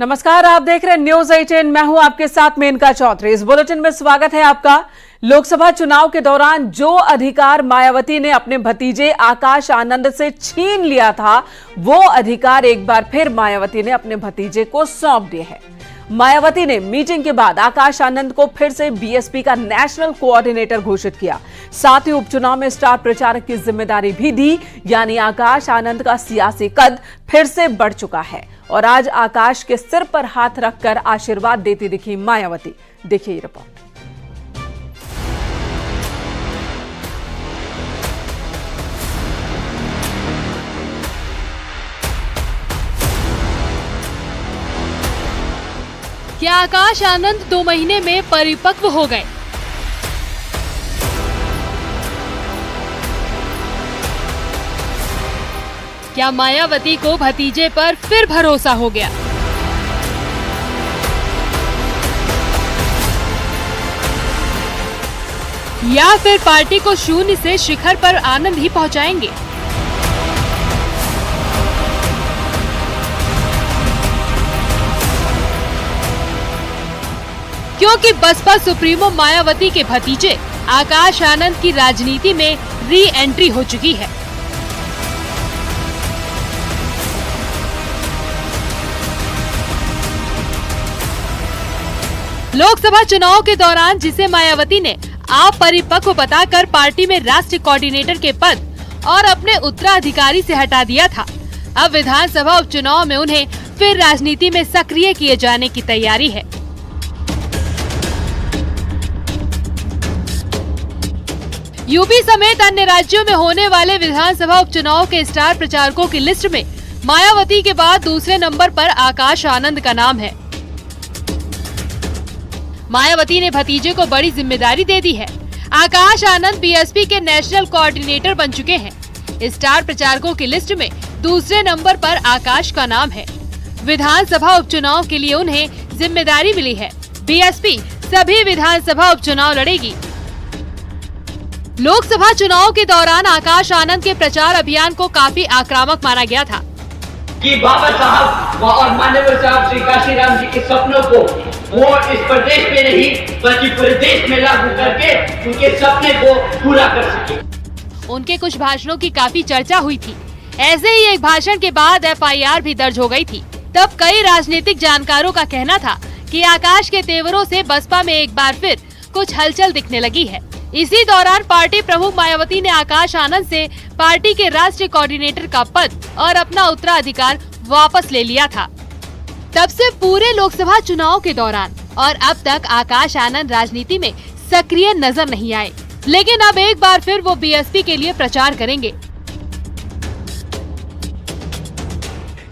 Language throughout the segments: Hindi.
नमस्कार, आप देख रहे हैं न्यूज 18। मैं हूं आपके साथ मेनका चौधरी। इस बुलेटिन में स्वागत है आपका। लोकसभा चुनाव के दौरान जो अधिकार मायावती ने अपने भतीजे आकाश आनंद से छीन लिया था, वो अधिकार एक बार फिर मायावती ने अपने भतीजे को सौंप दिए हैं। मायावती ने मीटिंग के बाद आकाश आनंद को फिर से बीएसपी का नेशनल कोऑर्डिनेटर घोषित किया। साथ ही उपचुनाव में स्टार प्रचारक की जिम्मेदारी भी दी। यानी आकाश आनंद का सियासी कद फिर से बढ़ चुका है और आज आकाश के सिर पर हाथ रखकर आशीर्वाद देती दिखी मायावती। देखिए ये रिपोर्ट। क्या आकाश आनंद 2 महीने में परिपक्व हो गए? क्या मायावती को भतीजे पर फिर भरोसा हो गया? या फिर पार्टी को शून्य से शिखर पर आनंद ही पहुंचाएंगे? क्योंकि बसपा सुप्रीमो मायावती के भतीजे आकाश आनंद की राजनीति में री एंट्री हो चुकी है। लोकसभा चुनाव के दौरान जिसे मायावती ने अपरिपक्व बताकर पार्टी में राष्ट्रीय कोऑर्डिनेटर के पद और अपने उत्तराधिकारी से हटा दिया था, अब विधानसभा उपचुनाव में उन्हें फिर राजनीति में सक्रिय किए जाने की तैयारी है। यूपी समेत अन्य राज्यों में होने वाले विधानसभा उपचुनाव के स्टार प्रचारकों की लिस्ट में मायावती के बाद दूसरे नंबर पर आकाश आनंद का नाम है। मायावती ने भतीजे को बड़ी जिम्मेदारी दे दी है। आकाश आनंद बीएसपी के नेशनल कोऑर्डिनेटर बन चुके हैं। स्टार प्रचारकों की लिस्ट में दूसरे नंबर पर आकाश का नाम है। विधानसभा उपचुनाव के लिए उन्हें जिम्मेदारी मिली है। बीएसपी सभी विधानसभा उपचुनाव लड़ेगी। लोकसभा चुनाव के दौरान आकाश आनंद के प्रचार अभियान को काफी आक्रामक माना गया था कि बाबा साहब और माननीय साहब श्री काशीराम जी के सपनों को वो इस प्रदेश में नहीं बल्कि पूरे देश में लागू करके उनके सपने को पूरा कर सके। उनके कुछ भाषणों की काफी चर्चा हुई थी। ऐसे ही एक भाषण के बाद एफआईआर भी दर्ज हो गई थी। तब कई राजनीतिक जानकारों का कहना था कि आकाश के तेवरों से बसपा में एक बार फिर कुछ हलचल दिखने लगी है। इसी दौरान पार्टी प्रमुख मायावती ने आकाश आनंद से पार्टी के राष्ट्रीय कोऑर्डिनेटर का पद और अपना उत्तराधिकार वापस ले लिया था। तब से पूरे लोकसभा चुनाव के दौरान और अब तक आकाश आनंद राजनीति में सक्रिय नजर नहीं आए, लेकिन अब एक बार फिर वो बीएसपी के लिए प्रचार करेंगे।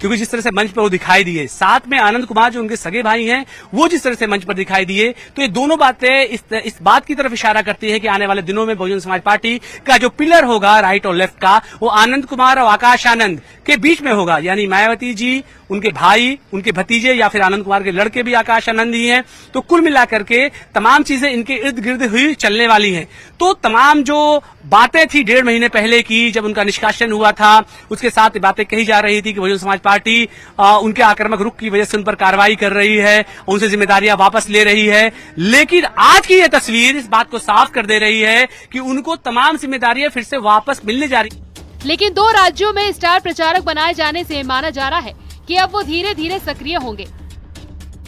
क्योंकि जिस तरह से मंच पर वो दिखाई दिए, साथ में आनंद कुमार जो उनके सगे भाई हैं, वो जिस तरह से मंच पर दिखाई दिए, तो ये दोनों बातें इस बात की तरफ इशारा करती है कि आने वाले दिनों में बहुजन समाज पार्टी का जो पिलर होगा राइट और लेफ्ट का, वो आनंद कुमार और आकाश आनंद के बीच में होगा। यानी मायावती जी, उनके भाई, उनके भतीजे या फिर आनंद कुमार के लड़के भी आकाश आनंद ही हैं। तो कुल मिलाकर के तमाम चीजें इनके इर्द गिर्द हुई चलने वाली हैं। तो तमाम जो बातें थी 1.5 महीने पहले की, जब उनका निष्कासन हुआ था, उसके साथ बातें कही जा रही थी कि बहुजन समाज पार्टी उनके आक्रामक रुख की वजह से उन पर कार्रवाई कर रही है, उनसे जिम्मेदारियां वापस ले रही है। लेकिन आज की ये तस्वीर इस बात को साफ कर दे रही है कि उनको तमाम जिम्मेदारियां फिर से वापस मिलने जा रही। लेकिन 2 राज्यों में स्टार प्रचारक बनाए जाने से माना जा रहा है कि अब वो धीरे धीरे सक्रिय होंगे।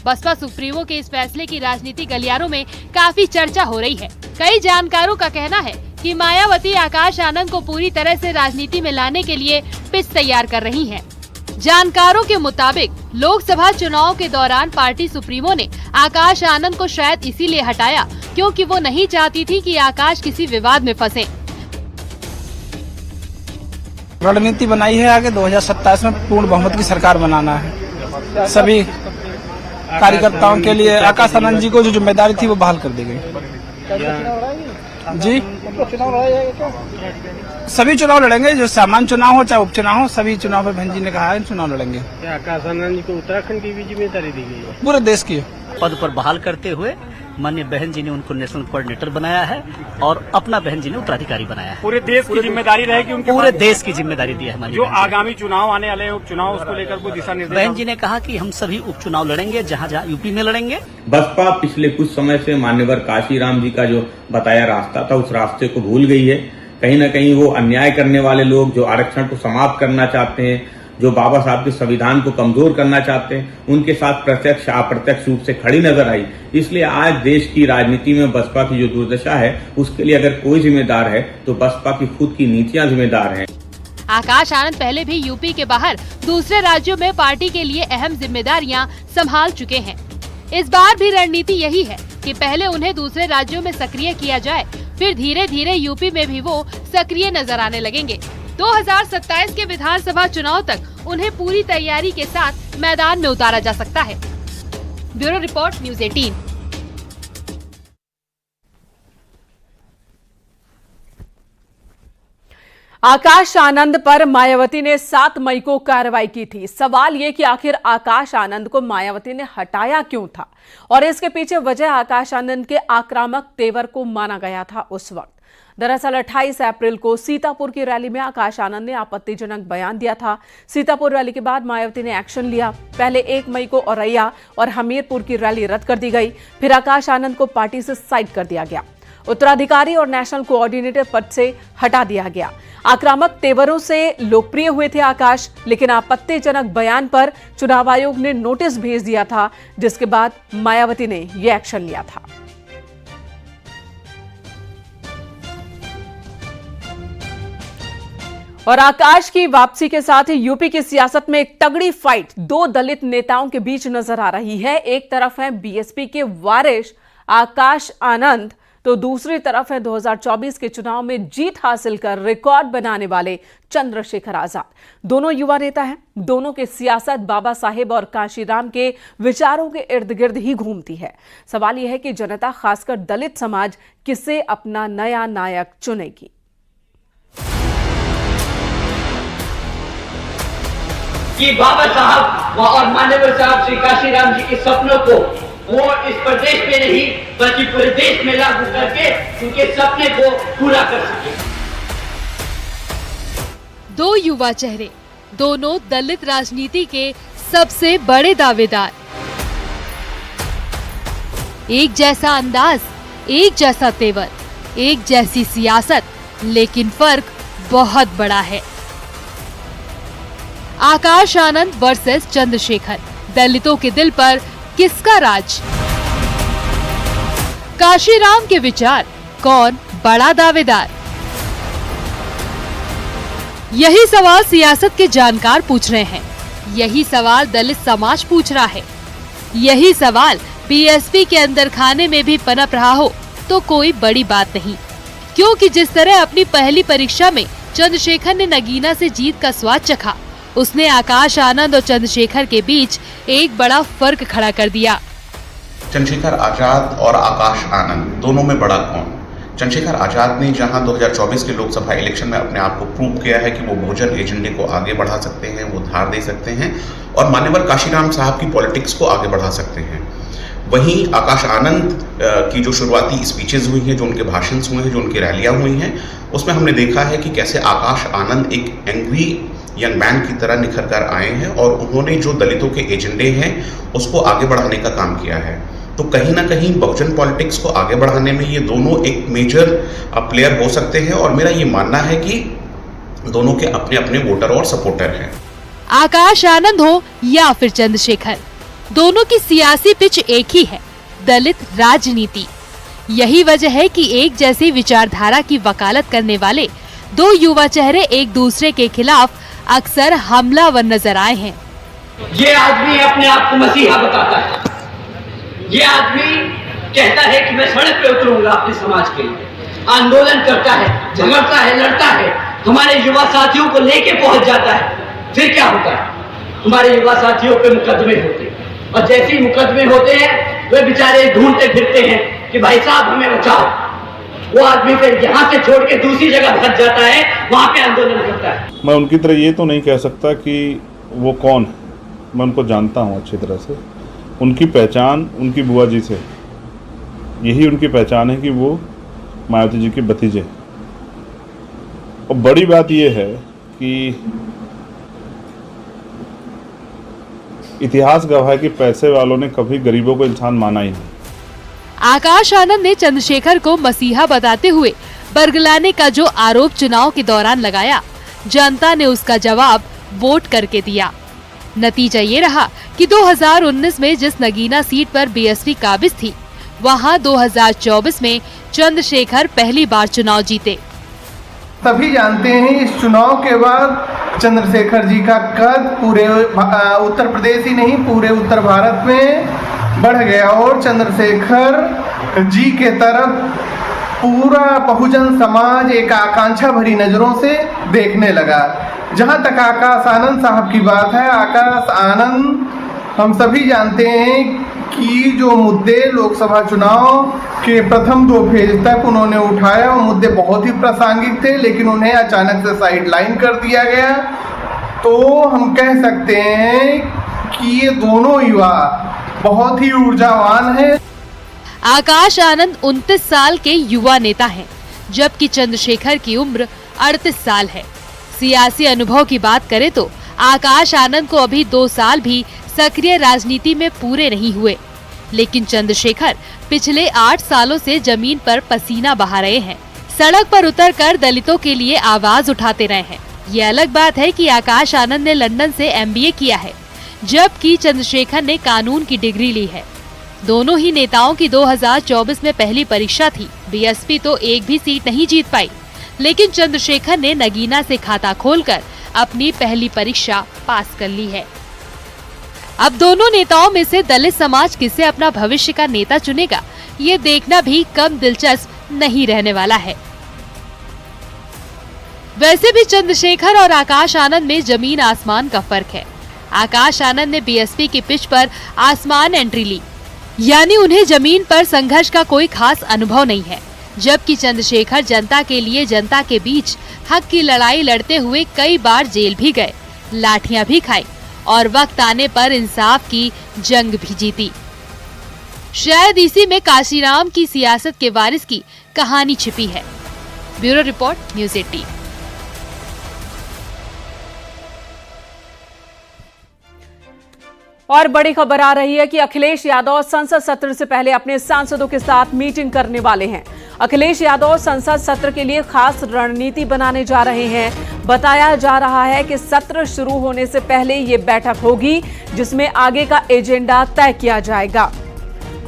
बसपा सुप्रीमो के इस फैसले की राजनीतिक गलियारों में काफी चर्चा हो रही है। कई जानकारों का कहना है कि मायावती आकाश आनंद को पूरी तरह से राजनीति में लाने के लिए पिच तैयार कर रही हैं। जानकारों के मुताबिक लोकसभा चुनाव के दौरान पार्टी सुप्रीमो ने आकाश आनंद को शायद इसीलिए हटाया क्योंकि वो नहीं चाहती थी कि आकाश किसी विवाद में फंसे। रणनीति बनाई है आगे 2027 में पूर्ण बहुमत की सरकार बनाना है। सभी कार्यकर्ताओं के लिए आकाश आनंद जी को जो जिम्मेदारी थी वो बहाल कर दी गई। जी सभी चुनाव लड़ेंगे, जो सामान्य चुनाव हो चाहे उपचुनाव हो, सभी चुनाव में बहन जी ने कहा है चुनाव लड़ेंगे। आकाश आनंद जी को उत्तराखंड की भी जिम्मेदारी दी गई है? पूरे देश की पद पर बहाल करते हुए माननीय बहन जी ने उनको नेशनल कोऑर्डिनेटर बनाया है और अपना बहन जी ने उत्तराधिकारी बनाया है। पूरे देश की जिम्मेदारी रहेगी उनके, पूरे देश की जिम्मेदारी दी है हमारी। जो आगामी चुनाव आने वाले उपचुनाव उसको लेकर कोई दिशा निर्देश? बहन जी ने कहा कि हम सभी उपचुनाव लड़ेंगे, जहाँ जहाँ यूपी में लड़ेंगे। बसपा पिछले कुछ समय से मान्यवर काशीराम जी का जो बताया रास्ता था उस रास्ते को भूल गई है। कहीं न कहीं वो अन्याय करने वाले लोग जो आरक्षण को समाप्त करना चाहते हैं, जो बाबा साहब के संविधान को कमजोर करना चाहते हैं, उनके साथ प्रत्यक्ष अप्रत्यक्ष रूप से खड़ी नजर आई। इसलिए आज देश की राजनीति में बसपा की जो दुर्दशा है उसके लिए अगर कोई जिम्मेदार है तो बसपा की खुद की नीतियां जिम्मेदार हैं। आकाश आनंद पहले भी यूपी के बाहर दूसरे राज्यों में पार्टी के लिए अहम जिम्मेदारियां संभाल चुके हैं। इस बार भी रणनीति यही है कि पहले उन्हें दूसरे राज्यों में सक्रिय किया जाए, फिर धीरे धीरे यूपी में भी वो सक्रिय नजर आने लगेंगे। 2027 के विधानसभा चुनाव तक उन्हें पूरी तैयारी के साथ मैदान में उतारा जा सकता है। Bureau report, news 18। Akash Anand पर मायावती ने 7 मई को कार्रवाई की थी। सवाल ये कि आखिर आकाश आनंद को मायावती ने हटाया क्यों था और इसके पीछे वजह आकाश आनंद के आक्रामक तेवर को माना गया था उस वक्त। दरअसल 28 अप्रैल को सीतापुर की रैली में आकाश आनंद ने आपत्तिजनक बयान दिया था। सीतापुर रैली के बाद मायावती ने एक्शन लिया। पहले 1 मई को औरैया और हमीरपुर की रैली रद्द कर दी गई, फिर आकाश आनंद को पार्टी से साइड कर दिया गया। उत्तराधिकारी और नेशनल कोऑर्डिनेटर पद से हटा दिया गया। आक्रामक तेवरों से लोकप्रिय हुए थे आकाश, लेकिन आपत्तिजनक बयान पर चुनाव आयोग ने नोटिस भेज दिया था, जिसके बाद मायावती ने यह एक्शन लिया था। और आकाश की वापसी के साथ ही यूपी की सियासत में एक तगड़ी फाइट 2 दलित नेताओं के बीच नजर आ रही है। एक तरफ है बीएसपी के वारिस आकाश आनंद, तो दूसरी तरफ है 2024 के चुनाव में जीत हासिल कर रिकॉर्ड बनाने वाले चंद्रशेखर आजाद। दोनों युवा नेता हैं। दोनों की सियासत बाबा साहेब और काशीराम के विचारों के इर्द गिर्द ही घूमती है। सवाल यह है कि जनता, खासकर दलित समाज, किसे अपना नया नायक चुनेगी। कि बाबा साहब और मान्यवर साहब श्री काशीराम जी के सपनों को वो इस प्रदेश में नहीं बल्कि पूरे देश में लागू करके उनके सपने को पूरा कर सके। 2 युवा चेहरे, दोनों दलित राजनीति के सबसे बड़े दावेदार। एक जैसा अंदाज, एक जैसा तेवर, एक जैसी सियासत, लेकिन फर्क बहुत बड़ा है। आकाश आनंद वर्सेस चंद्रशेखर, दलितों के दिल पर किसका राज? काशीराम के विचार, कौन बड़ा दावेदार? यही सवाल सियासत के जानकार पूछ रहे हैं। यही सवाल दलित समाज पूछ रहा है। यही सवाल बीएसपी के अंदर खाने में भी पनप रहा हो तो कोई बड़ी बात नहीं, क्योंकि जिस तरह अपनी पहली परीक्षा में चंद्रशेखर ने नगीना से जीत का स्वाद चखा, उसने आकाश आनंद और चंद्रशेखर के बीच एक बड़ा फर्क खड़ा कर दिया। चंद्रशेखर आजाद और आकाश आनंद दोनों में बड़ा कौन? चंद्रशेखर आजाद ने जहां 2024 के लोकसभा इलेक्शन में अपने आप को प्रूव किया है कि वो बहुजन एजेंडे को आगे बढ़ा सकते हैं, वो धार दे सकते हैं और मान्यवर काशीराम साहब की पॉलिटिक्स को आगे बढ़ा सकते हैं। वहीं आकाश आनंद की जो शुरुआती स्पीचेज हुई हैं, जो उनके भाषण हुए हैं, जो उनकी रैलियां हुई हैं, उसमें हमने देखा है कि कैसे आकाश आनंद एक एंग्री यंग मैन की तरह निखर कर आए हैं और उन्होंने जो दलितों के एजेंडे हैं उसको आगे बढ़ाने का काम किया है। तो कहीं ना कहीं बहुजन पॉलिटिक्स को आगे बढ़ाने में ये दोनों एक मेजर प्लेयर हो सकते हैं और मेरा ये मानना है कि दोनों के अपने अपने वोटर और सपोर्टर हैं। आकाश आनंद हो या फिर चंद्रशेखर, दोनों की सियासी पिच एक ही है, दलित राजनीति। यही वजह है कि एक जैसी विचारधारा की वकालत करने वाले 2 युवा चेहरे एक दूसरे के खिलाफ अक्सर हमलावर नजर आए हैं। ये आदमी अपने आप को मसीहा बताता है। ये आदमी कहता है कि मैं सड़क पे उतरूंगा अपने समाज के लिए, आंदोलन करता है, झगड़ता है, लड़ता है, हमारे युवा साथियों को लेके पहुंच जाता है। फिर क्या होता है? हमारे युवा साथियों पे मुकदमे होते हैं और जैसे ही मुकदमे होते हैं वे बेचारे ढूंढते फिरते हैं कि भाई साहब हमें बचाओ। वो आदमी फिर यहाँ से छोड़ के दूसरी जगह भग जाता है, वहाँ पे आंदोलन करता है। मैं उनकी तरह ये तो नहीं कह सकता कि वो कौन है, मैं उनको जानता हूँ अच्छी तरह से। उनकी पहचान उनकी बुआ जी से, यही उनकी पहचान है कि वो मायावती जी के भतीजे। और बड़ी बात यह है कि इतिहास गवाह है कि पैसे वालों ने कभी गरीबों को इंसान माना ही नहीं। आकाश आनंद ने चंद्रशेखर को मसीहा बताते हुए बरगलाने का जो आरोप चुनाव के दौरान लगाया, जनता ने उसका जवाब वोट करके दिया। नतीजा ये रहा कि 2019 में जिस नगीना सीट पर बीएसपी काबिज थी, वहां 2024 में चंद्रशेखर पहली बार चुनाव जीते। सभी जानते हैं इस चुनाव के बाद चंद्रशेखर जी का कद पूरे उत्तर प्रदेश ही नहीं पूरे उत्तर भारत में बढ़ गया और चंद्रशेखर जी के तरफ पूरा बहुजन समाज एक आकांक्षा भरी नजरों से देखने लगा। जहां तक आकाश आनंद साहब की बात है, आकाश आनंद हम सभी जानते हैं कि जो मुद्दे लोकसभा चुनाव के प्रथम 2 फेज तक उन्होंने उठाया, वो मुद्दे बहुत ही प्रासंगिक थे, लेकिन उन्हें अचानक से साइडलाइन कर दिया गया। तो हम कह सकते हैं कि ये दोनों युवा बहुत ही ऊर्जावान हैं। आकाश आनंद 29 साल के युवा नेता हैं, जबकि चंद्रशेखर की उम्र 38 साल है। सियासी अनुभव की बात करें तो आकाश आनंद को अभी 2 साल भी सक्रिय राजनीति में पूरे नहीं हुए, लेकिन चंद्रशेखर पिछले 8 सालों से जमीन पर पसीना बहा रहे हैं। सड़क पर उतरकर दलितों के लिए आवाज उठाते रहे हैं। ये अलग बात है कि आकाश आनंद ने लंदन से MBA किया है, जबकि चंद्रशेखर ने कानून की डिग्री ली है। दोनों ही नेताओं की 2024 में पहली परीक्षा थी। बीएसपी तो एक भी सीट नहीं जीत पाई, लेकिन चंद्रशेखर ने नगीना से खाता खोलकर अपनी पहली परीक्षा पास कर ली है। अब दोनों नेताओं में से दलित समाज किसे अपना भविष्य का नेता चुनेगा, ये देखना भी कम दिलचस्प नहीं रहने वाला है। वैसे भी चंद्रशेखर और आकाश आनंद में जमीन आसमान का फर्क है। आकाश आनंद ने बीएसपी की पिच पर आसमान एंट्री ली, यानी उन्हें जमीन पर संघर्ष का कोई खास अनुभव नहीं है, जबकि चंद्रशेखर जनता के लिए जनता के बीच हक की लड़ाई लड़ते हुए कई बार जेल भी गए, लाठियां भी खाई और वक्त आने पर इंसाफ की जंग भी जीती। शायद इसी में काशीराम की सियासत के वारिस की कहानी छिपी है। Bureau report, news 18। और बड़ी खबर आ रही है कि अखिलेश यादव संसद सत्र से पहले अपने सांसदों के साथ मीटिंग करने वाले हैं। अखिलेश यादव संसद सत्र के लिए खास रणनीति बनाने जा रहे हैं। बताया जा रहा है कि सत्र शुरू होने से पहले ये बैठक होगी, जिसमें आगे का एजेंडा तय किया जाएगा।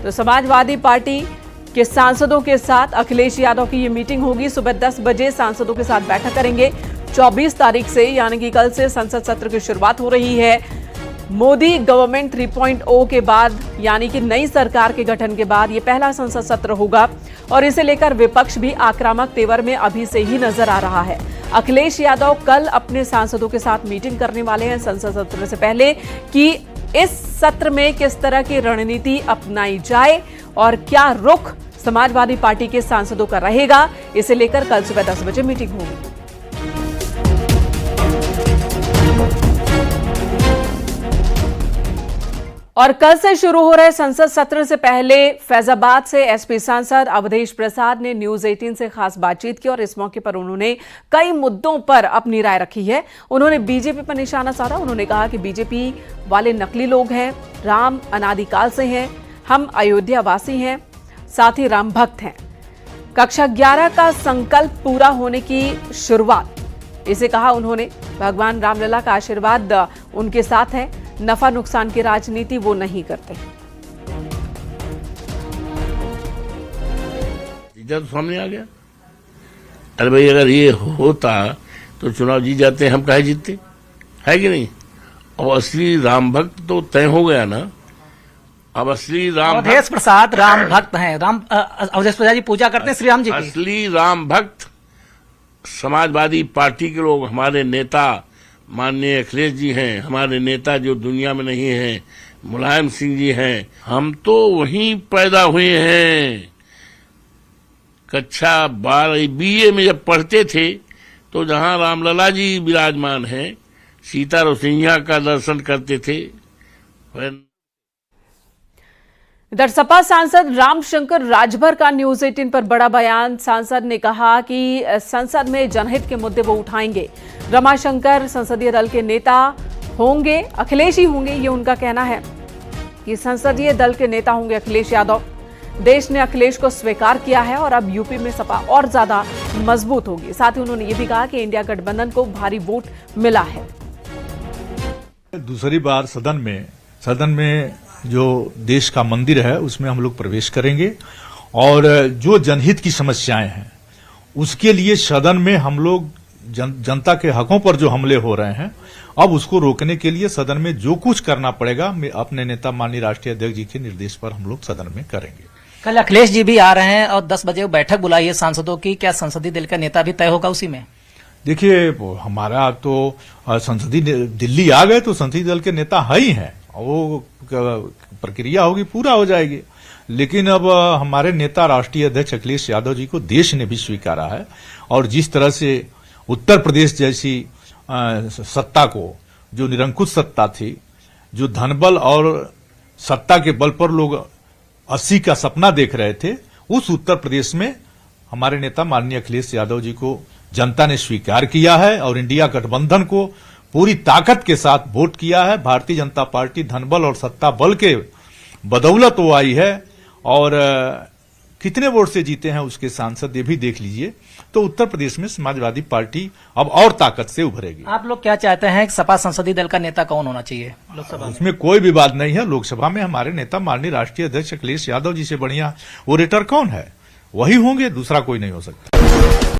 तो समाजवादी पार्टी के सांसदों के साथ अखिलेश यादव की ये मीटिंग होगी। सुबह 10 बजे सांसदों के साथ बैठक करेंगे। 24 तारीख से यानी कि कल से संसद सत्र की शुरुआत हो रही है। मोदी गवर्नमेंट 3.0 के बाद यानी कि नई सरकार के गठन के बाद ये पहला संसद सत्र होगा और इसे लेकर विपक्ष भी आक्रामक तेवर में अभी से ही नजर आ रहा है। अखिलेश यादव कल अपने सांसदों के साथ मीटिंग करने वाले हैं संसद सत्र से पहले कि इस सत्र में किस तरह की रणनीति अपनाई जाए और क्या रुख समाजवादी पार्टी के सांसदों का रहेगा। इसे लेकर कल सुबह 10 बजे मीटिंग होगी। और कल से शुरू हो रहे संसद सत्र से पहले फैजाबाद से एसपी सांसद अवधेश प्रसाद ने न्यूज 18 से खास बातचीत की और इस मौके पर उन्होंने कई मुद्दों पर अपनी राय रखी है। उन्होंने बीजेपी पर निशाना साधा। उन्होंने कहा कि बीजेपी वाले नकली लोग हैं, राम अनादिकाल से हैं, हम अयोध्या वासी हैं, साथ ही राम भक्त हैं। कक्षा 11 का संकल्प पूरा होने की शुरुआत, इसे कहा उन्होंने। भगवान रामलला का आशीर्वाद उनके साथ है, नफा नुकसान की राजनीति वो नहीं करते। तो सामने आ गया। अरे भाई, अगर ये होता तो चुनाव जीत जाते, हम काहे जीतते, है कि नहीं। और असली राम भक्त तो तय हो गया ना। अब असली राम अवधेश प्रसाद राम भक्त हैं। अवधेश प्रसाद जी पूजा करते हैं श्री राम जी की। असली राम भक्त समाजवादी पार्टी के लोग, हमारे नेता माननीय अखिलेश जी हैं, हमारे नेता जो दुनिया में नहीं हैं, मुलायम सिंह जी हैं। हम तो वहीं पैदा हुए हैं। कक्षा 12 BA में जब पढ़ते थे तो जहां रामलला जी विराजमान हैं, सीता रोसिंहा का दर्शन करते थे। इधर सपा सांसद रामशंकर राजभर का न्यूज 18 पर बड़ा बयान। सांसद ने कहा कि संसद में जनहित के मुद्दे वो उठाएंगे। रमाशंकर संसदीय दल के नेता होंगे, अखिलेश ही होंगे, ये उनका कहना है कि संसदीय दल के नेता होंगे अखिलेश यादव। देश ने अखिलेश को स्वीकार किया है और अब यूपी में सपा और ज्यादा मजबूत होगी। साथ ही उन्होंने ये भी कहा कि इंडिया गठबंधन को भारी वोट मिला है। दूसरी बार सदन में जो देश का मंदिर है उसमें हम लोग प्रवेश करेंगे और जो जनहित की समस्याएं हैं उसके लिए सदन में हम लोग जनता के हकों पर जो हमले हो रहे हैं अब उसको रोकने के लिए सदन में जो कुछ करना पड़ेगा मैं अपने नेता माननीय राष्ट्रीय अध्यक्ष जी के निर्देश पर हम लोग सदन में करेंगे। कल अखिलेश जी भी आ रहे हैं और 10 बजे बैठक बुलाई है सांसदों की, क्या संसदीय दल का नेता भी तय होगा उसी में? देखिए हमारा तो संसदीय दिल्ली आ गए तो संसदीय दल के नेता है ही हैं, वो प्रक्रिया होगी पूरा हो जाएगी। लेकिन अब हमारे नेता राष्ट्रीय अध्यक्ष अखिलेश यादव जी को देश ने भी स्वीकारा है और जिस तरह से उत्तर प्रदेश जैसी सत्ता को, जो निरंकुश सत्ता थी, जो धनबल और सत्ता के बल पर लोग 80 का सपना देख रहे थे, उस उत्तर प्रदेश में हमारे नेता माननीय अखिलेश यादव जी को जनता ने स्वीकार किया है और इंडिया गठबंधन को पूरी ताकत के साथ वोट किया है। भारतीय जनता पार्टी धनबल और सत्ता बल के बदौलत वो आई है और कितने वोट से जीते हैं उसके सांसद ये भी देख लीजिए। तो उत्तर प्रदेश में समाजवादी पार्टी अब और ताकत से उभरेगी। आप लोग क्या चाहते हैं कि सपा संसदीय दल का नेता कौन होना चाहिए लोकसभा में? उसमें कोई विवाद नहीं है। लोकसभा में हमारे नेता माननीय राष्ट्रीय अध्यक्ष अखिलेश यादव जी से बढ़िया ओरेटर कौन है? वही होंगे, दूसरा कोई नहीं हो सकता।